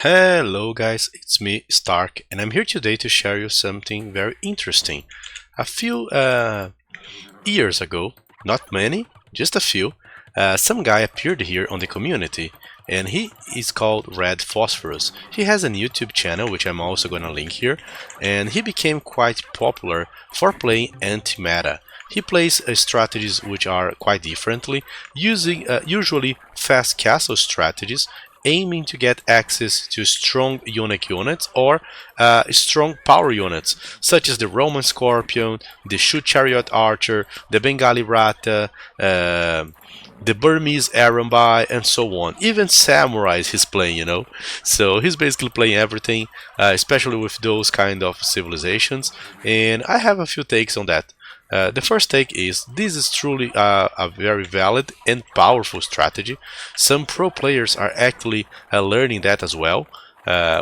Hello guys, it's me, Stark, and I'm here today to share you something very interesting. A few years ago, not many, just a few, some guy appeared here on the community, and he is called Red Phosporus. He has a YouTube channel, which I'm also gonna link here, and he became quite popular for playing anti-meta. He plays strategies which are quite differently, using usually fast castle strategies, aiming to get access to strong unique units or strong power units, such as the Roman Scorpion, the Shoot Chariot Archer, the Bengali Rata, the Burmese Arambai, and so on. Even samurais he's playing. So he's basically playing everything, especially with those kind of civilizations. And I have a few takes on that. The first take is this is truly a very valid and powerful strategy. Some pro players are actually learning that as well,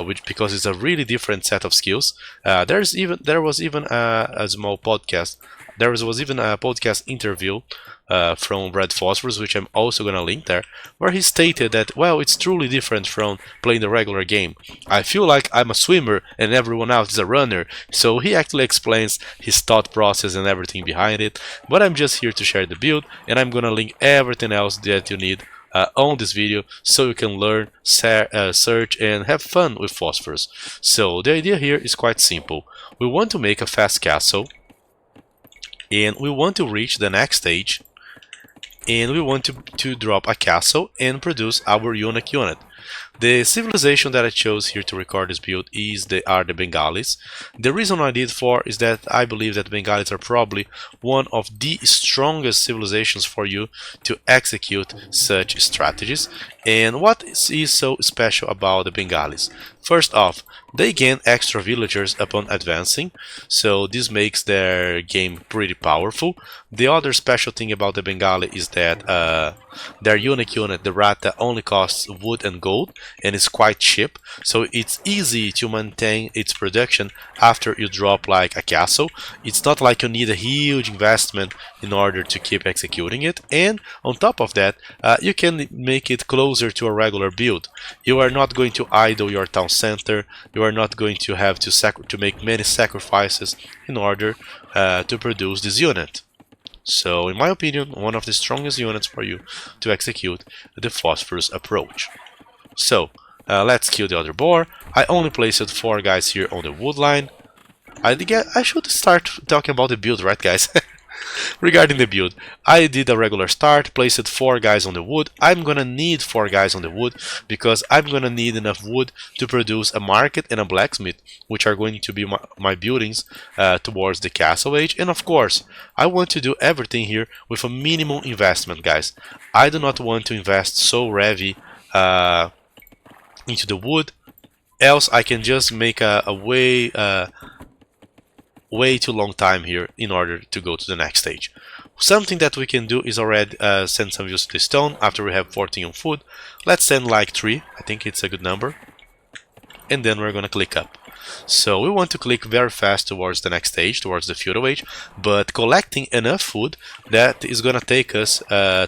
which because it's a really different set of skills. There was even a small podcast. There was even a podcast interview from Red Phosporus, which I'm also gonna link there, where he stated that, well, it's truly different from playing the regular game. I feel like I'm a swimmer and everyone else is a runner. So he actually explains his thought process and everything behind it. But I'm just here to share the build, and I'm gonna link everything else that you need on this video so you can learn, search, and have fun with Phosphorus. So the idea here is quite simple. We want to make a fast castle, and we want to reach the next stage, and we want to drop a castle and produce our unique unit. The civilization that I chose here to record this build are the Bengalis. The reason I did for is that I believe that Bengalis are probably one of the strongest civilizations for you to execute such strategies. And what is so special about the Bengalis? First off, they gain extra villagers upon advancing, so this makes their game pretty powerful. The other special thing about the Bengali is that their unique unit, the Rata, only costs wood and gold and is quite cheap, so it's easy to maintain its production after you drop like a castle. It's not like you need a huge investment in order to keep executing it, and on top of that, you can make it closer to a regular build. You are not going to idle your town center, you are not going to have to make many sacrifices in order to produce this unit. So, in my opinion, one of the strongest units for you to execute the Phosphorus approach. So, let's kill the other boar. I only placed 4 guys here on the wood line. I should start talking about the build, right guys? Regarding the build, I did a regular start, placed 4 guys on the wood. I'm gonna need 4 guys on the wood because I'm gonna need enough wood to produce a market and a blacksmith, which are going to be my buildings towards the castle age. And of course, I want to do everything here with a minimum investment, guys. I do not want to invest so heavy into the wood, else I can just make a way too long time here in order to go to the next stage. Something that we can do is already send some views to the stone after we have 14 on food. Let's send like 3, I think it's a good number, and then we're gonna click up. So we want to click very fast towards the next stage, towards the feudal age, but collecting enough food that is gonna take us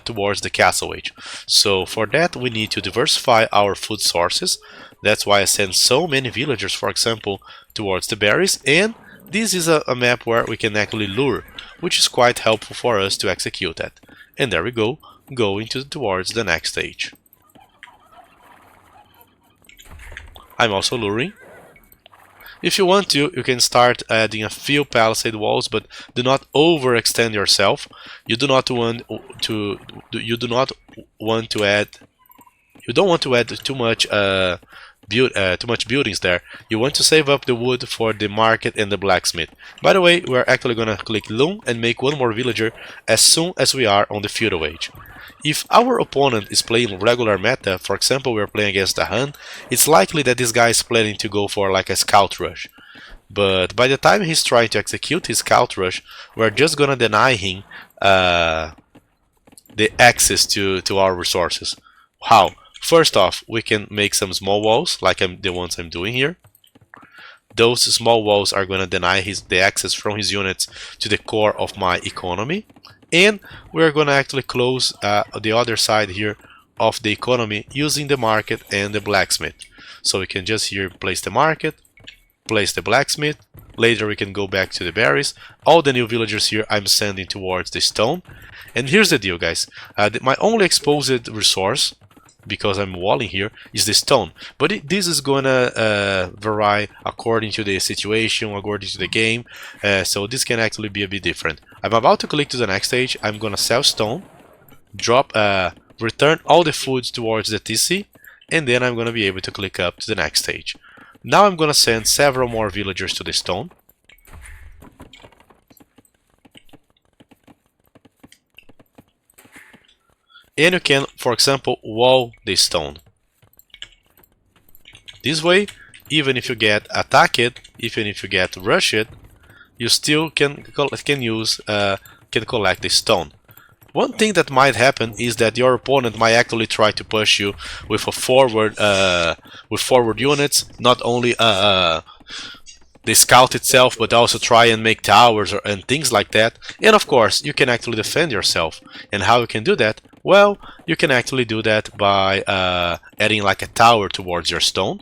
towards the castle age. So for that we need to diversify our food sources. That's why I send so many villagers, for example, towards the berries, and this is a map where we can actually lure, which is quite helpful for us to execute that. And there we go, going towards the next stage. I'm also luring. If you want to, you can start adding a few palisade walls, but do not overextend yourself. You don't want to add too much buildings there. You want to save up the wood for the market and the blacksmith. By the way, we're actually gonna click loom and make 1 more villager as soon as we are on the feudal age. If our opponent is playing regular meta, for example we're playing against a Han, it's likely that this guy is planning to go for like a scout rush. But by the time he's trying to execute his scout rush, we're just gonna deny him the access to our resources. How? First off, we can make some small walls, like the ones I'm doing here. Those small walls are going to deny the access from his units to the core of my economy. And we're going to actually close the other side here of the economy using the market and the blacksmith. So we can just here place the market, place the blacksmith. Later we can go back to the berries. All the new villagers here I'm sending towards the stone. And here's the deal, guys. My only exposed resource, because I'm walling here, is the stone. But this is gonna vary according to the situation, according to the game. So this can actually be a bit different. I'm about to click to the next stage. I'm gonna sell stone, drop, return all the foods towards the TC, and then I'm gonna be able to click up to the next stage. Now I'm gonna send several more villagers to the stone. And you can, for example, wall the stone. This way, even if you get attacked, even if you get rushed, you still can collect the stone. One thing that might happen is that your opponent might actually try to push you with a forward units, not only the scout itself, but also try and make towers and things like that. And of course, you can actually defend yourself. And how you can do that? Well, you can actually do that by adding like a tower towards your stone.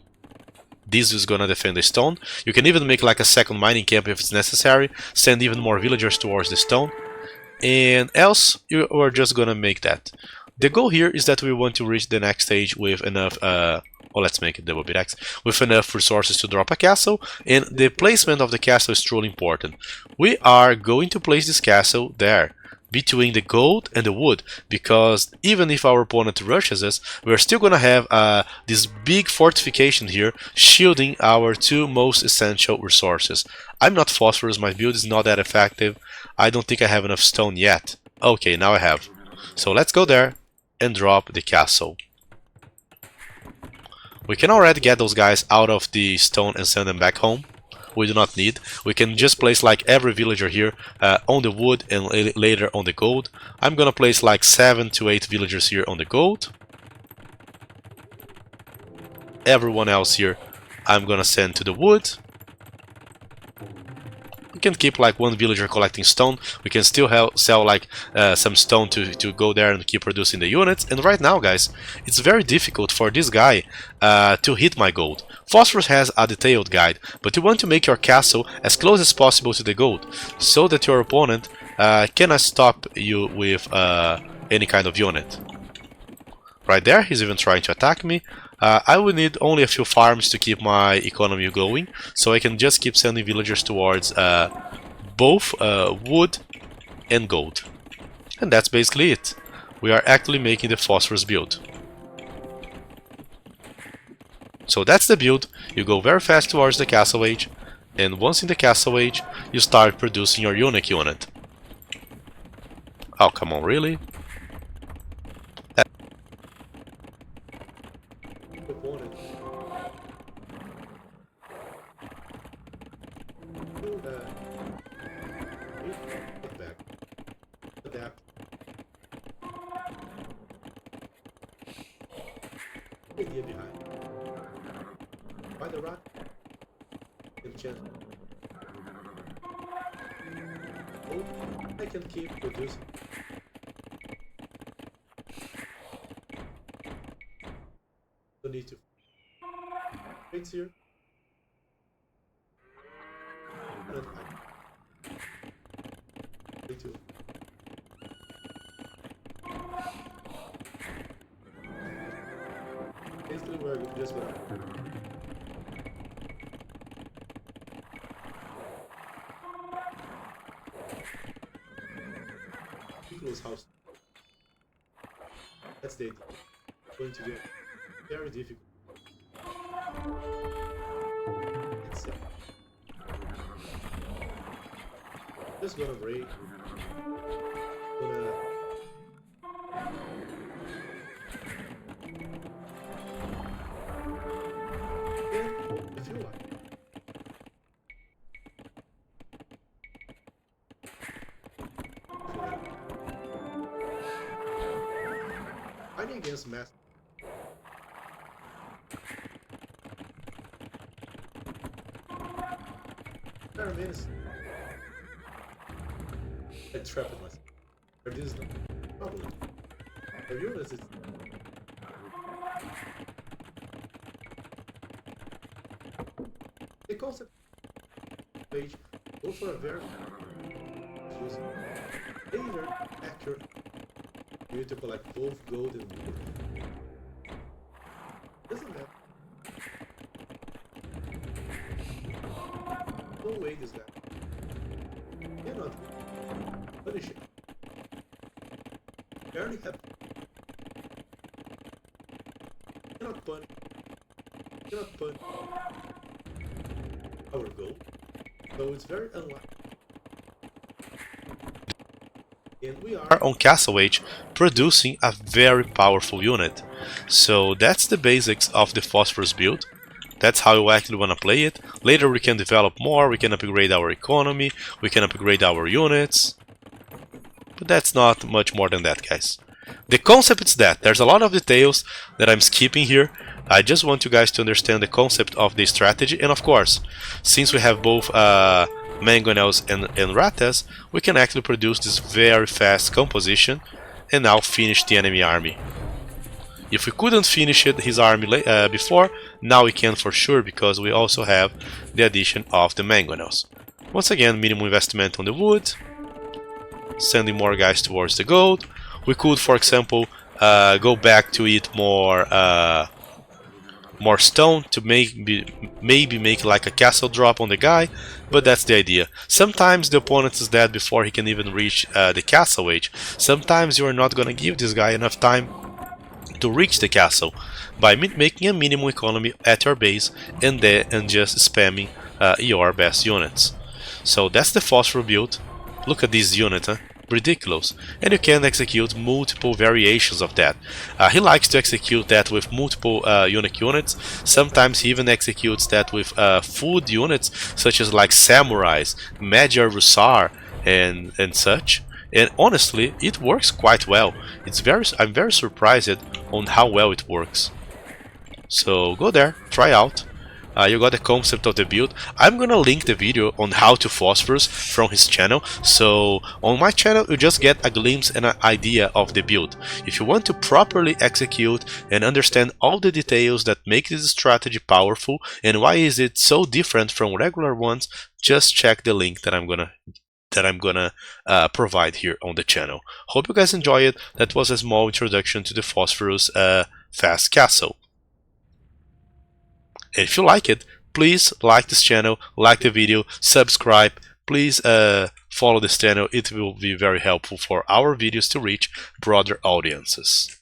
This is gonna defend the stone. You can even make like a second mining camp if it's necessary. Send even more villagers towards the stone. And else, you are just gonna make that. The goal here is that we want to reach the next stage with enough, let's make it double bit X, with enough resources to drop a castle, and the placement of the castle is truly important. We are going to place this castle there, between the gold and the wood, because even if our opponent rushes us, we're still gonna have this big fortification here, shielding our two most essential resources. I'm not phosphorus, my build is not that effective. I don't think I have enough stone yet. Okay, now I have. So let's go there and drop the castle. We can already get those guys out of the stone and send them back home. We do not need. We can just place like every villager here on the wood and later on the gold. I'm gonna place like 7 to 8 villagers here on the gold. Everyone else here I'm gonna send to the wood. We can keep like one villager collecting stone. We can still sell like some stone to go there and keep producing the units. And right now, guys, it's very difficult for this guy to hit my gold. Phosphorus has a detailed guide, but you want to make your castle as close as possible to the gold, so that your opponent cannot stop you with any kind of unit. Right there, he's even trying to attack me. I will need only a few farms to keep my economy going, so I can just keep sending villagers towards both wood and gold. And that's basically it. We are actually making the phosphorus build. So that's the build. You go very fast towards the castle age, and once in the castle age, you start producing your unique unit. Oh, come on, really? Idea behind. By the rock, give a chance. Oh, I can keep producing. Don't need to. It's here. Not high. Me too. Basically, we're just gonna. Close house. That's the idea. Going to get very difficult. It's just gonna break. Gonna. I feel like. Fighting against mass. There are minutes. I trapped myself. Or this is not. Probably. Or you is it? The concept page go for a very using very accurate way to collect both gold and wood. Doesn't matter. No way this guy cannot punish it. Barely have cannot punish our goal. So it's very unlikely. And we are On Castle Age producing a very powerful unit. So that's the basics of the Phosphorus build. That's how you actually want to play it. Later we can develop more, we can upgrade our economy, we can upgrade our units. But that's not much more than that, guys. The concept is that. There's a lot of details that I'm skipping here. I just want you guys to understand the concept of the strategy. And of course, since we have both mangonels and ratas, we can actually produce this very fast composition and now finish the enemy army. If we couldn't finish his army before, now we can for sure, because we also have the addition of the mangonels. Once again, minimum investment on the wood, sending more guys towards the gold. We could, for example, go back to eat more stone to maybe make like a castle drop on the guy, but that's the idea. Sometimes the opponent is dead before he can even reach the castle age. Sometimes you are not gonna give this guy enough time to reach the castle by making a minimum economy at your base and just spamming your best units. So that's the Phosphor build. Look at this unit, huh? Ridiculous. And you can execute multiple variations of that. He likes to execute that with multiple unique units. Sometimes he even executes that with food units, such as like samurais, Magyar Rusar, and such. And honestly, it works quite well. I'm very surprised on how well it works. So go there, try out. You got the concept of the build. I'm gonna link the video on how to Phosphorus from his channel. So on my channel you just get a glimpse and an idea of the build. If you want to properly execute and understand all the details that make this strategy powerful and why is it so different from regular ones, just check the link that I'm gonna provide here on the channel. Hope you guys enjoy it. That was a small introduction to the Phosphorus fast castle. And if you like it, please like this channel, like the video, subscribe. Please follow this channel. It will be very helpful for our videos to reach broader audiences.